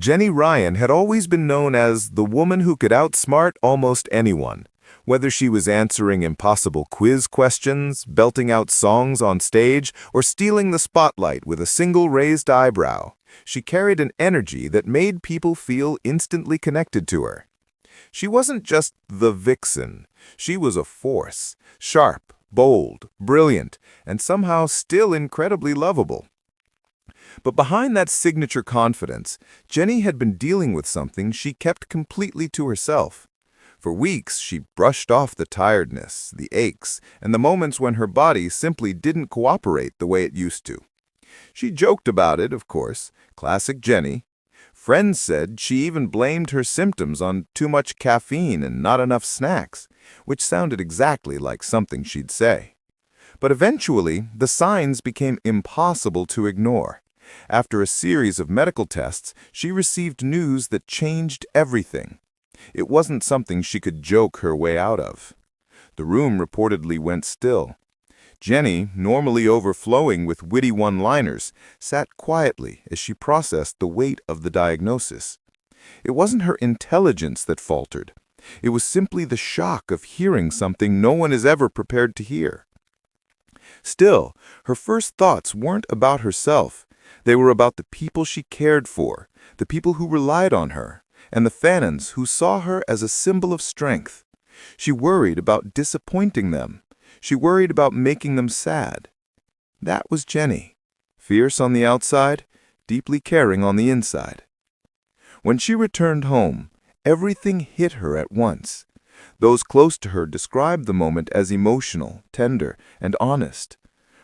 Jenny Ryan had always been known as the woman who could outsmart almost anyone. Whether she was answering impossible quiz questions, belting out songs on stage, or stealing the spotlight with a single raised eyebrow, she carried an energy that made people feel instantly connected to her. She wasn't just the vixen. She was a force, sharp, bold, brilliant, and somehow still incredibly lovable. But behind that signature confidence, Jenny had been dealing with something she kept completely to herself. For weeks, she brushed off the tiredness, the aches, and the moments when her body simply didn't cooperate the way it used to. She joked about it, of course, classic Jenny. Friends said she even blamed her symptoms on too much caffeine and not enough snacks, which sounded exactly like something she'd say. But eventually, the signs became impossible to ignore. After a series of medical tests, she received news that changed everything. It wasn't something she could joke her way out of. The room reportedly went still. Jenny, normally overflowing with witty one-liners, sat quietly as she processed the weight of the diagnosis. It wasn't her intelligence that faltered. It was simply the shock of hearing something no one is ever prepared to hear. Still, her first thoughts weren't about herself. They were about the people she cared for, the people who relied on her, and the fans who saw her as a symbol of strength. She worried about disappointing them. She worried about making them sad. That was Jenny. Fierce on the outside, deeply caring on the inside. When she returned home, everything hit her at once. Those close to her described the moment as emotional, tender, and honest.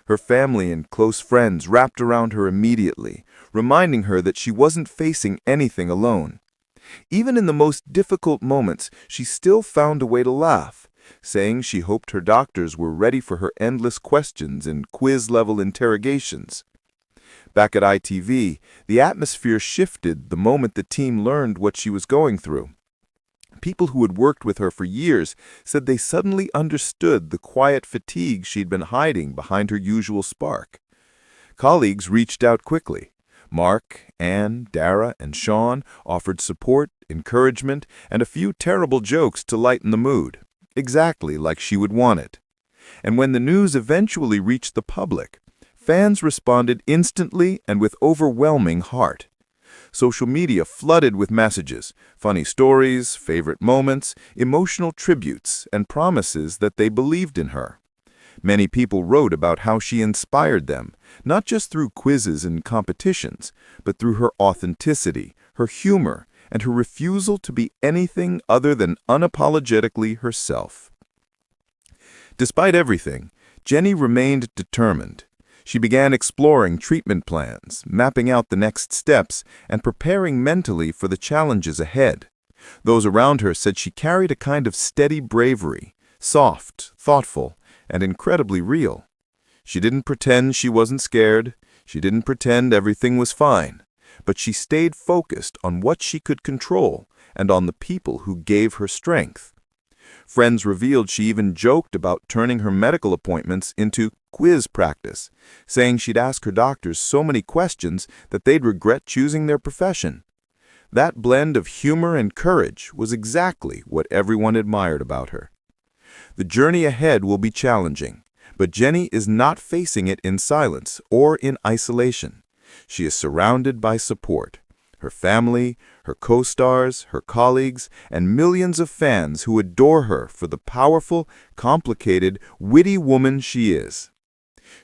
Her family and close friends wrapped around her immediately, reminding her that she wasn't facing anything alone. Even in the most difficult moments, she still found a way to laugh, saying she hoped her doctors were ready for her endless questions and quiz-level interrogations. Back at ITV, the atmosphere shifted the moment the team learned what she was going through. People who had worked with her for years said they suddenly understood the quiet fatigue she'd been hiding behind her usual spark. Colleagues reached out quickly. Mark, Anne, Dara, and Sean offered support, encouragement, and a few terrible jokes to lighten the mood, exactly like she would want it. And when the news eventually reached the public, fans responded instantly and with overwhelming heart. Social media flooded with messages, funny stories, favorite moments, emotional tributes, and promises that they believed in her. Many people wrote about how she inspired them, not just through quizzes and competitions, but through her authenticity, her humor, and her refusal to be anything other than unapologetically herself. Despite everything, Jenny remained determined. She began exploring treatment plans, mapping out the next steps, and preparing mentally for the challenges ahead. Those around her said she carried a kind of steady bravery, soft, thoughtful, and incredibly real. She didn't pretend she wasn't scared. She didn't pretend everything was fine. But she stayed focused on what she could control and on the people who gave her strength. Friends revealed she even joked about turning her medical appointments into quiz practice, saying she'd ask her doctors so many questions that they'd regret choosing their profession. That blend of humor and courage was exactly what everyone admired about her. The journey ahead will be challenging, but Jenny is not facing it in silence or in isolation. She is surrounded by support. Her family, her co-stars, her colleagues, and millions of fans who adore her for the powerful, complicated, witty woman she is.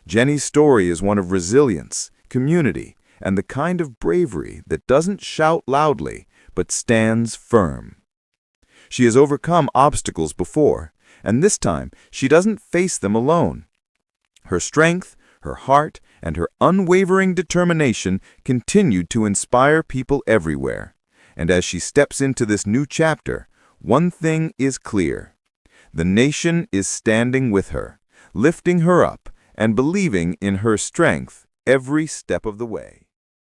Jenny's story is one of resilience, community, and the kind of bravery that doesn't shout loudly, but stands firm. She has overcome obstacles before, and this time she doesn't face them alone. Her strength, her heart, and her unwavering determination continued to inspire people everywhere. And as she steps into this new chapter, one thing is clear. The nation is standing with her, lifting her up, and believing in her strength every step of the way.